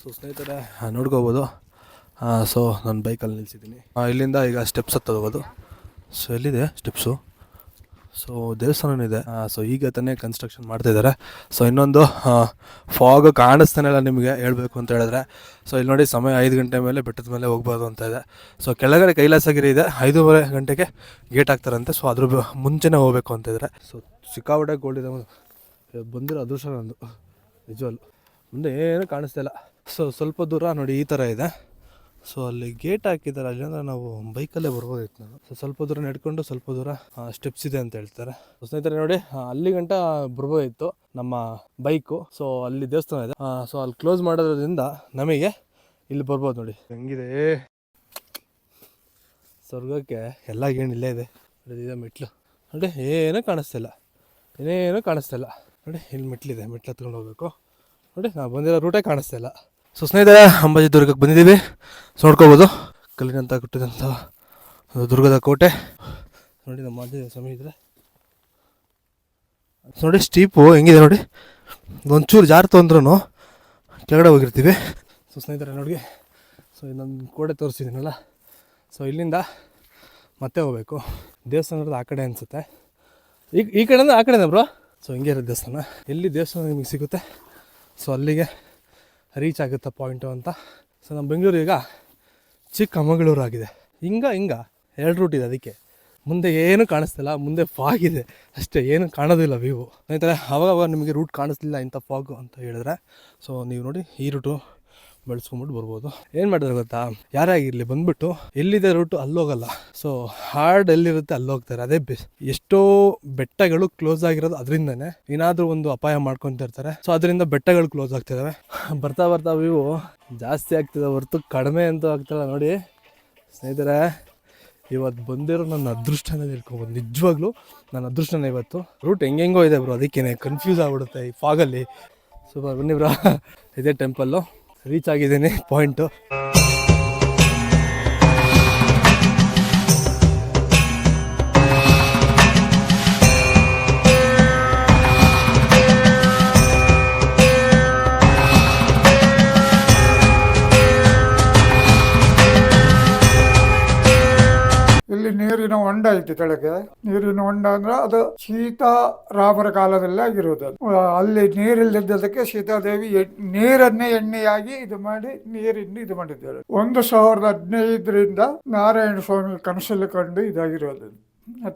So ಸ್ನೇಹಿತರೆ ನೋಡ್ಕೋಬೋದು. So ನಾನು ಬೈಕಲ್ಲಿ ನಿಲ್ಸಿದ್ದೀನಿ. ಇಲ್ಲಿಂದ ಈಗ ಸ್ಟೆಪ್ಸ್ ಹತ್ತೋದು. ಸೊ ಎಲ್ಲಿದೆ ಸ್ಟೆಪ್ಸು? ಸೊ ದೇವಸ್ಥಾನ ಇದೆ. ಸೊ ಈಗ ತಾನೇ ಕನ್ಸ್ಟ್ರಕ್ಷನ್ ಮಾಡ್ತಾಯಿದ್ದಾರೆ. ಸೊ ಇನ್ನೊಂದು ಫಾಗ್ ಕಾಣಿಸ್ತಾನೆಲ್ಲ ನಿಮಗೆ ಹೇಳಬೇಕು ಅಂತ ಹೇಳಿದ್ರೆ. ಸೊ ಇಲ್ಲಿ ನೋಡಿ, ಸಮಯ 5 ಗಂಟೆ ಮೇಲೆ ಬೆಟ್ಟದ ಮೇಲೆ ಹೋಗ್ಬೋದು ಅಂತ ಇದೆ. ಸೊ ಕೆಳಗಡೆ ಕೈಲಾಸಗಿರಿ ಇದೆ, 5:30 ಗಂಟೆಗೆ ಗೇಟ್ ಹಾಕ್ತಾರಂತೆ. ಸೊ ಅದ್ರ ಮುಂಚೆನೇ ಹೋಗಬೇಕು ಅಂತ ಇದ್ದಾರೆ. ಸೊ ಸಿಕ್ಕಾಪಟ್ಟೆ ಗೋಲ್ಡ್ ಇದೆ, ಬಂದಿರೋ ಅದೃಷ್ಟ ನಂದು ನಿಜವಲ್ಲ. ಮುಂದೆ ಏನೂ ಕಾಣಿಸ್ತಾ ಇಲ್ಲ. ಸೊ ಸ್ವಲ್ಪ ದೂರ ನೋಡಿ ಈ ಥರ ಇದೆ. ಸೊ ಅಲ್ಲಿ ಗೇಟ್ ಹಾಕಿದ್ದಾರೆ, ಅಲ್ಲಿಂದ್ರೆ ನಾವು ಬೈಕಲ್ಲೇ ಬರ್ಬೋದಿತ್ತು ನಾನು. ಸೊ ಸ್ವಲ್ಪ ದೂರ ನಡ್ಕೊಂಡು ಸ್ವಲ್ಪ ದೂರ ಸ್ಟೆಪ್ಸ್ ಇದೆ ಅಂತ ಹೇಳ್ತಾರೆ. ಸ್ನೇಹಿತರೆ ನೋಡಿ, ಅಲ್ಲಿ ಗಂಟ ಬರ್ಬೋದಿತ್ತು ನಮ್ಮ ಬೈಕು. ಸೊ ಅಲ್ಲಿ ದೇವಸ್ಥಾನ ಇದೆ. ಸೊ ಅಲ್ಲಿ ಕ್ಲೋಸ್ ಮಾಡೋದ್ರಿಂದ ನಮಗೆ ಇಲ್ಲಿ ಬರ್ಬೋದು. ನೋಡಿ ಹೆಂಗಿದೆ ಸ್ವರ್ಗಕ್ಕೆ. ಎಲ್ಲ ಗೇಣ್ ಇಲ್ಲೇ ಇದೆ. ಇದೆ ಮೆಟ್ಲು ನೋಡಿ, ಏನೂ ಕಾಣಿಸ್ತಿಲ್ಲ, ಏನೇನೂ ಕಾಣಿಸ್ತಿಲ್ಲ. ನೋಡಿ ಇಲ್ಲಿ ಮೆಟ್ಲಿದೆ, ಮೆಟ್ಲು ಹತ್ಕೊಂಡು ಹೋಗ್ಬೇಕು. ನೋಡಿ ನಾವು ಬಂದಿರೋ ರೂಟೇ ಕಾಣಿಸ್ತಾ ಇಲ್ಲ. ಸೊ ಸ್ನೇಹಿತರೆ, ಅಂಬಾಜಿ ದುರ್ಗಕ್ಕೆ ಬಂದಿದ್ದೀವಿ. ಸೊ ನೋಡ್ಕೋಬೋದು, ಕಲ್ಲಿನಂತ ಕಟ್ಟಿದಂಥ ದುರ್ಗದ ಕೋಟೆ. ನೋಡಿ ನಮ್ಮ ಆಂಜನೇಯ ಸ್ವಾಮಿ ಇದ್ರೆ ನೋಡಿ, ಸ್ಟೀಪು ಹೆಂಗಿದೆ ನೋಡಿ, ಒಂಚೂರು ಜಾರ್ತು ಅಂದ್ರೂ ಕೆಳಗಡೆ ಹೋಗಿರ್ತೀವಿ. ಸೊ ಸ್ನೇಹಿತರೆ ನೋಡಿ, ಸೊ ಇನ್ನೊಂದು ಕೋಟೆ ತೋರಿಸಿದ್ದೀನಲ್ಲ. ಸೊ ಇಲ್ಲಿಂದ ಮತ್ತೆ ಹೋಗಬೇಕು. ದೇವಸ್ಥಾನದ ಆ ಕಡೆ ಅನಿಸುತ್ತೆ. ಈ ಕಡೆಯಿಂದ ಆ ಕಡೆನೇ ಬ್ರೋ. ಸೊ ಹಿಂಗೆ ಇರೋ ದೇವಸ್ಥಾನ. ಎಲ್ಲಿ ದೇವಸ್ಥಾನ ನಿಮಗೆ ಸಿಗುತ್ತೆ, ಸೊ ಅಲ್ಲಿಗೆ ರೀಚ್ ಆಗುತ್ತೆ ಪಾಯಿಂಟು ಅಂತ. ಸೊ ನಮ್ಮ ಬೆಂಗಳೂರು ಈಗ ಚಿಕ್ಕಮಗಳೂರು ಆಗಿದೆ. ಹಿಂಗೆ 2 ರೂಟ್ ಇದೆ. ಅದಕ್ಕೆ ಮುಂದೆ ಏನೂ ಕಾಣಿಸ್ತಿಲ್ಲ, ಮುಂದೆ ಫಾಗ್ ಇದೆ ಅಷ್ಟೇ, ಏನು ಕಾಣೋದಿಲ್ಲ ವ್ಯೂ. ಸ್ನೇಹಿತರೆ, ಅವಾಗ ನಿಮಗೆ ರೂಟ್ ಕಾಣಿಸ್ಲಿಲ್ಲ ಇಂಥ ಫಾಗು ಅಂತ ಹೇಳಿದ್ರೆ, ಸೊ ನೀವು ನೋಡಿ ಈ ರೂಟು ಬೆಳೆಸ್ಕೊಂಬಿಟ್ಟು ಬರ್ಬೋದು. ಏನು ಮಾಡಿದ್ರೆ ಗೊತ್ತಾ, ಯಾರೇ ಆಗಿರಲಿ ಬಂದ್ಬಿಟ್ಟು ಎಲ್ಲಿದೆ ರೂಟು ಅಲ್ಲೋಗಲ್ಲ. ಸೊ ಹಾರ್ಡ್ ಎಲ್ಲಿರುತ್ತೆ ಅಲ್ಲಿ ಹೋಗ್ತಾರೆ. ಅದೇ ಎಷ್ಟೋ ಬೆಟ್ಟಗಳು ಕ್ಲೋಸ್ ಆಗಿರೋದು ಅದರಿಂದನೇ. ಏನಾದರೂ ಒಂದು ಅಪಾಯ ಮಾಡ್ಕೊತ ಇರ್ತಾರೆ. ಸೊ ಅದರಿಂದ ಬೆಟ್ಟಗಳು ಕ್ಲೋಸ್ ಆಗ್ತಿದ್ದಾವೆ. ಬರ್ತಾ ಬರ್ತಾ ವ್ಯೂ ಜಾಸ್ತಿ ಆಗ್ತಿದೆ ಹೊರತು ಕಡಿಮೆ ಅಂತೂ ಆಗ್ತಿಲ್ಲ. ನೋಡಿ ಸ್ನೇಹಿತರೆ, ಇವತ್ತು ಬಂದಿರೋ ನನ್ನ ಅದೃಷ್ಟನೇ ತಿಳ್ಕೊಬೋದು. ನಿಜವಾಗ್ಲೂ ನನ್ನ ಅದೃಷ್ಟನೇ ಇವತ್ತು. ರೂಟ್ ಹೆಂಗೆಂಗೋ ಇದೆ ಬ್ರೋ, ಅದಕ್ಕೇನೆ ಕನ್ಫ್ಯೂಸ್ ಆಗ್ಬಿಡುತ್ತೆ ಈ ಫಾಗಲ್ಲಿ. ಸೊ ಬನ್ನಿ ಬ್ರೋ, ಇದೇ ಟೆಂಪಲ್ಲು. ರೀಚ್ ಆಗಿದ್ದೀನಿ ಪಾಯಿಂಟು. ಇಲ್ಲಿ ನೀರಿನ ಹೊಂಡ ಐತಿ ಕೆಳಗೆ. ನೀರಿನ ಹೊಂಡ ಅಂದ್ರೆ ಅದು ಸೀತಾರಾಮರ ಕಾಲದಲ್ಲೇ ಆಗಿರೋದು. ಅಲ್ಲಿ ನೀರಿಲ್ಲದಕ್ಕೆ ಸೀತಾದೇವಿ ನೀರನ್ನೇ ಎಣ್ಣೆಯಾಗಿ ಇದು ಮಾಡಿ ನೀರಿನ್ನು ಇದು ಮಾಡಿದ್ದಾರೆ. 1015ರಿಂದ ನಾರಾಯಣ ಸ್ವಾಮಿ ಕನಸಲ್ಲಿ ಕಂಡು ಇದಾಗಿರೋದು.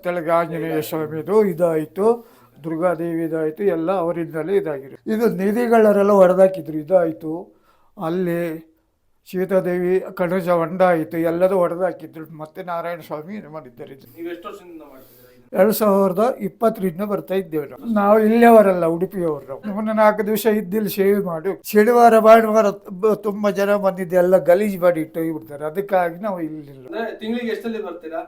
ಕೆಳಗೆ ಆಂಜನೇಯ ಸ್ವಾಮಿದು ಇದಾಯ್ತು, ದುರ್ಗಾದೇವಿ ಇದಾಯ್ತು, ಎಲ್ಲ ಅವರಿಂದಲೇ ಇದಾಗಿರೋದು. ಇದು ನಿಧಿಗಳರೆಲ್ಲ ಹೊಡೆದಾಕಿದ್ರು, ಇದಾಯ್ತು. ಅಲ್ಲಿ ಸೀತಾದೇವಿ ಕಣಜ ಹೊಂಡ ಆಯಿತು, ಎಲ್ಲದೂ ಹೊಡೆದಾಕಿದ್ರು. ಮತ್ತೆ ನಾರಾಯಣ ಸ್ವಾಮಿ ಇದು ಮಾಡಿದ್ದಾರೆ. 2020ರಿಂದ ಬರ್ತಾ ಇದ್ದೇವೆ ನಾವು. ಇಲ್ಲಿಯವರಲ್ಲ, ಉಡುಪಿಯವರು. ನಮ್ಮನ್ನ 4 ದಿವಸ ಇದ್ದಿಲ್ಲಿ ಸೇವೆ ಮಾಡಿ ಶನಿವಾರ ಭಾನುವಾರ ತುಂಬಾ ಜನ ಬಂದಿದ್ದೆ, ಎಲ್ಲ ಗಲೀಜು ಮಾಡಿ ಇಟ್ಟು ಹೋಗ್ಬಿಡ್ತಾರೆ. ಅದಕ್ಕಾಗಿ ನಾವು ಇಲ್ಲಿಲ್ಲ. ತಿಂಗಳಿಗೆ ಎಷ್ಟಲ್ಲಿ ಬರ್ತೀರಾ?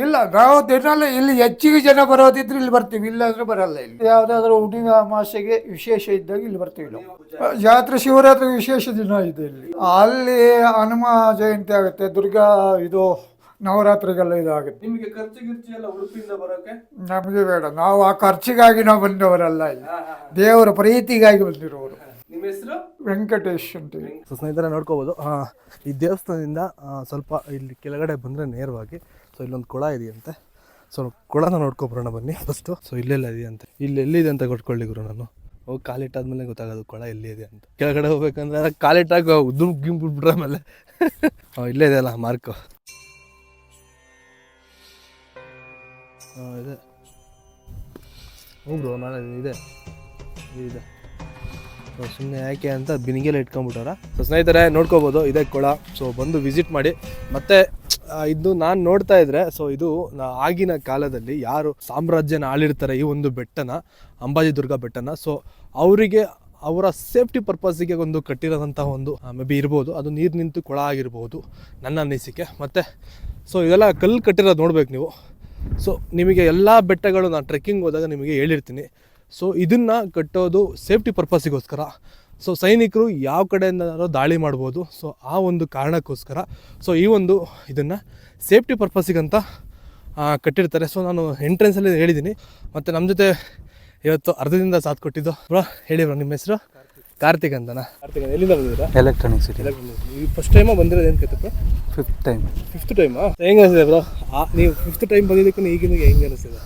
ಇಲ್ಲ, ನಾವು ದಿನಾಲ ಇಲ್ಲಿ ಹೆಚ್ಚಿಗೆ ಜನ ಬರೋದಿದ್ರೆ ಇಲ್ಲಿ ಬರ್ತೀವಿ, ಇಲ್ಲಾಂದ್ರೆ ಬರಲ್ಲ. ಇಲ್ಲಿ ಯಾವ್ದಾದ್ರು ಹುಣ್ಣಿಮೆ ಅಮಾಸೆಗೆ ವಿಶೇಷ ಇದ್ದಾಗ ಇಲ್ಲಿ ಬರ್ತೀವಿ ನಾವು. ಜಾತ್ರೆ ಶಿವರಾತ್ರಿ ವಿಶೇಷ ದಿನ ಇದೆ ಇಲ್ಲಿ. ಅಲ್ಲಿ ಹನುಮ ಜಯಂತಿ ಆಗುತ್ತೆ, ದುರ್ಗಾ ಇದು ನವರಾತ್ರಿಗೆಲ್ಲ ಇದಾಗುತ್ತೆ. ನಿಮಗೆ ಖರ್ಚು ಎಲ್ಲ ಉಡುಪಿಯಿಂದ ಬರೋಕೆ ನಮಗೆ ಬೇಡ, ನಾವು ಆ ಖರ್ಚಿಗಾಗಿ ನಾವು ಬಂದವರಲ್ಲ, ಇಲ್ಲಿ ದೇವರ ಪ್ರೀತಿಗಾಗಿ ಬಂದಿರೋರು. ನಿಮ್ಮ ಹೆಸರು? ವೆಂಕಟೇಶ್ ಅಂತೇಳಿ. ಸೊ ಸ್ನೇಹಿತರೆ ನೋಡ್ಕೋಬೋದು, ಈ ದೇವಸ್ಥಾನದಿಂದ ಸ್ವಲ್ಪ ಇಲ್ಲಿ ಕೆಳಗಡೆ ಬಂದರೆ ನೇರವಾಗಿ ಸೊ ಇಲ್ಲೊಂದು ಕೊಳ ಇದೆಯಂತೆ. ಸೊ ಕೊಳನ ನೋಡ್ಕೊಬರೋಣ ಬನ್ನಿ ಫಸ್ಟು. ಸೊ ಇಲ್ಲೆಲ್ಲ ಇದೆಯಂತೆ, ಇಲ್ಲಿ ಎಲ್ಲಿದೆ ಅಂತ ಕೊಟ್ಕೊಳ್ಳಿ ಗುರು. ನಾನು ಹೋಗಿ ಕಾಲಿಟ್ಟಾದ್ಮೇಲೆ ಗೊತ್ತಾಗೋದು ಕೊಳ ಎಲ್ಲಿದೆ ಅಂತ. ಕೆಳಗಡೆ ಹೋಗ್ಬೇಕಂದ್ರೆ ಕಾಲಿಟ್ಟಾಗ ಗಿಂಬಿಟ್ಬಿಟ್ರೆ ಆಮೇಲೆ ಇಲ್ಲೇ ಇದೆಯಲ್ಲ ಮಾರ್ಕು. ಇದೆ ಹೋಗ್ರು, ನಾಳೆ ಇದೆ ಇದೆ. ಸುಮ್ಮನೆ ಯಾಕೆ ಅಂತ ಬಿನಿಗೆಲ್ಲ ಇಟ್ಕೊಂಡ್ಬಿಟ್ಟಾರ. ಸೊ ಸ್ನೇಹಿತರೆ ನೋಡ್ಕೋಬೋದು, ಇದೇ ಕೊಳ. ಸೊ ಬಂದು ವಿಸಿಟ್ ಮಾಡಿ. ಮತ್ತು ಇದು ನಾನು ನೋಡ್ತಾ ಇದ್ರೆ, ಸೊ ಇದು ಆಗಿನ ಕಾಲದಲ್ಲಿ ಯಾರು ಸಾಮ್ರಾಜ್ಯನ ಆಳಿರ್ತಾರೆ ಈ ಒಂದು ಬೆಟ್ಟನ, ಅಂಬಾಜಿ ದುರ್ಗಾ ಬೆಟ್ಟನ, ಸೊ ಅವರಿಗೆ ಅವರ ಸೇಫ್ಟಿ ಪರ್ಪಸ್ಸಿಗೆ ಒಂದು ಕಟ್ಟಿರೋದಂಥ ಒಂದು ಮೇ ಬಿ ಇರ್ಬೋದು. ಅದು ನೀರು ನಿಂತು ಕೊಳ ಆಗಿರ್ಬೋದು ನನ್ನ ಅನಿಸಿಕೆ. ಮತ್ತು ಸೊ ಇದೆಲ್ಲ ಕಲ್ಲು ಕಟ್ಟಿರೋದು ನೋಡ್ಬೇಕು ನೀವು. ಸೊ ನಿಮಗೆ ಎಲ್ಲ ಬೆಟ್ಟಗಳು ನಾನು ಟ್ರೆಕ್ಕಿಂಗ್ ಹೋದಾಗ ನಿಮಗೆ ಹೇಳಿರ್ತೀನಿ. ಸೊ ಇದನ್ನು ಕಟ್ಟೋದು ಸೇಫ್ಟಿ ಪರ್ಪಸ್ಸಿಗೋಸ್ಕರ. ಸೊ ಸೈನಿಕರು ಯಾವ ಕಡೆಯಿಂದಾದ್ರೂ ದಾಳಿ ಮಾಡ್ಬೋದು. ಸೊ ಆ ಒಂದು ಕಾರಣಕ್ಕೋಸ್ಕರ ಸೊ ಈ ಒಂದು ಇದನ್ನು ಸೇಫ್ಟಿ ಪರ್ಪಸ್ಸಿಗಂತ ಕಟ್ಟಿರ್ತಾರೆ. ಸೊ ನಾನು ಎಂಟ್ರೆನ್ಸಲ್ಲಿ ಹೇಳಿದ್ದೀನಿ. ಮತ್ತು ನಮ್ಮ ಜೊತೆ ಇವತ್ತು ಅರ್ಧದಿಂದ ಸಾಥ್ ಕೊಟ್ಟಿದ್ದು ಬ್ರೋ. ಹೇಳಿ ಬ್ರೋ, ನಿಮ್ಮ ಹೆಸರು? ಕಾರ್ತಿಕ್ ಅಂತನಾ? ಕಾರ್ತಿಕ್ ಎಲ್ಲಿಂದ ಬಂದಿದ್ದೀರಾ? ಎಲೆಕ್ಟ್ರಾನಿಕ್ ಸಿಟಿ ಈ ಫಸ್ಟ್ ಟೈಮಾ ಬಂದಿರೋದು? ಏನು ಕತ್ತಪ್ಪ, 5th ಟೈಮ್. 5th ಟೈಮಾ? ಹೆಂಗೆ ಅನಿಸಿದೆ ಬ್ರೋ? ನೀವು 5th ಟೈಮ್ ಬಂದಿದ್ದಕ್ಕೂ ಈಗಿನ ಹೆಂಗೆ ಅನಿಸ್ತಿದೆ?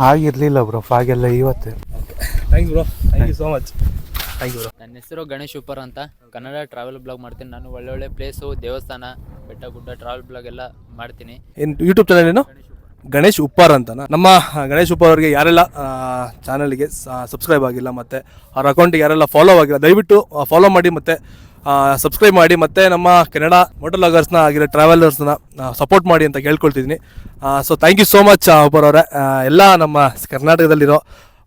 ಆಗಿರಲಿಲ್ಲ ಬ್ರೋ, ಫಾಗೆಲ್ಲ ಇವತ್ತೇ. Okay, thanks bro, thank you so much. Thank you bro. ನನ್ನ ಹೆಸರು ಗಣೇಶ್ ಉಪ್ಪರ್ ಅಂತ, ಕನ್ನಡ ಟ್ರಾವೆಲ್ ಬ್ಲಾಗ್ ಮಾಡ್ತೀನಿ ನಾನು. ಒಳ್ಳೊಳ್ಳೆ ಪ್ಲೇಸು, ದೇವಸ್ಥಾನ, ಬೆಟ್ಟ ಗುಡ್ಡ, ಟ್ರಾವೆಲ್ ಬ್ಲಾಗ್ ಎಲ್ಲ ಮಾಡ್ತೀನಿ. ಏನು ಯೂಟ್ಯೂಬ್ ಚಾನಲ್ ಏನು? ಗಣೇಶ್ ಉಪ್ಪಾರ್ ಅಂತನಾ? ನಮ್ಮ ಗಣೇಶ್ ಉಪ್ಪಾರ್ ಅವರಿಗೆ ಯಾರೆಲ್ಲ ಚಾನಲ್ಗೆ ಸಬ್ಸ್ಕ್ರೈಬ್ ಆಗಿಲ್ಲ ಮತ್ತು ಅವ್ರ ಅಕೌಂಟಿಗೆ ಯಾರೆಲ್ಲ ಫಾಲೋ ಆಗಿಲ್ಲ, ದಯವಿಟ್ಟು ಫಾಲೋ ಮಾಡಿ ಮತ್ತು ಸಬ್ಸ್ಕ್ರೈಬ್ ಮಾಡಿ, ಮತ್ತು ನಮ್ಮ ಕನ್ನಡ ಮೋಟರ್ ಲಾಗರ್ಸ್ನ ಆಗಿರೋ ಟ್ರಾವೆಲರ್ಸ್ನ ಸಪೋರ್ಟ್ ಮಾಡಿ ಅಂತ ಕೇಳ್ಕೊಳ್ತಿದ್ದೀನಿ. So thank you so much Uppar ಅವರೇ. ಎಲ್ಲ ನಮ್ಮ ಕರ್ನಾಟಕದಲ್ಲಿರೋ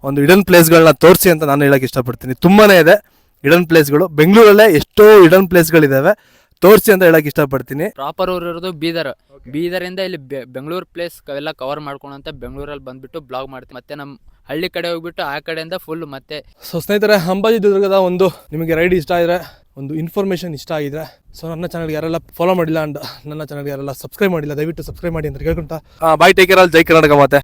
ಒಂದು ಹಿಡನ್ ಪ್ಲೇಸ್ಗಳನ್ನ ತೋರಿಸಿ ಅಂತ ನಾನು ಹೇಳೋಕ್ಕೆ ಇಷ್ಟಪಡ್ತೀನಿ. ತುಂಬಾ ಇದೆ ಹಿಡನ್ ಪ್ಲೇಸ್ಗಳು, ಬೆಂಗಳೂರಲ್ಲೇ ಎಷ್ಟೋ ಹಿಡನ್ ಪ್ಲೇಸ್ಗಳಿದ್ದಾವೆ, ತೋರಿಸಿ ಅಂತ ಹೇಳಕ್ಕೆ ಇಷ್ಟಪಡ್ತೀನಿ. ಪ್ರಾಪರ್ ಊರು ಇರೋದು ಬೀದರ್. ಬೀದರಿಂದ ಇಲ್ಲಿ ಬೆಂಗಳೂರು ಪ್ಲೇಸ್ ಎಲ್ಲ ಕವರ್ ಮಾಡ್ಕೊಂಡಂತ ಬೆಂಗಳೂರಲ್ಲಿ ಬಂದ್ಬಿಟ್ಟು ಬ್ಲಾಗ್ ಮಾಡ್ತೀನಿ. ಮತ್ತೆ ನಮ್ಮ ಹಳ್ಳಿ ಕಡೆ ಹೋಗ್ಬಿಟ್ಟು ಆ ಕಡೆಯಿಂದ ಫುಲ್ ಮತ್ತೆ. ಸೊ ಸ್ನೇಹಿತರೆ, ಅಂಬಾಜಿ ದುರ್ಗದ ಒಂದು ನಿಮಗೆ ರೈಡ್ ಇಷ್ಟ ಆಗಿದ್ರೆ, ಒಂದು ಇನ್ಫಾರ್ಮೇಷನ್ ಇಷ್ಟ ಆಗಿದ್ರೆ, ಸೊ ನನ್ನ ಚಾನಲ್ಗೆ ಯಾರೆಲ್ಲ ಫಾಲೋ ಮಾಡಿಲ್ಲ ಅಂಡ್ ನನ್ನ ಚಾನಲ್ಗೆ ಯಾರೆಲ್ಲ ಸಬ್ಸ್ಕ್ರೈಬ್ ಮಾಡಿಲ್ಲ, ದಯವಿಟ್ಟು ಸಬ್ಸ್ಕ್ರೈಬ್ ಮಾಡಿ ಅಂತ ಕೇಳ್ಕೊಂತ ಬಾಯ್, ಟೇಕ್ ಕೇರ್ ಆಲ್, ಜೈ ಕರ್ನಾಟಕ ಮಾತೆ.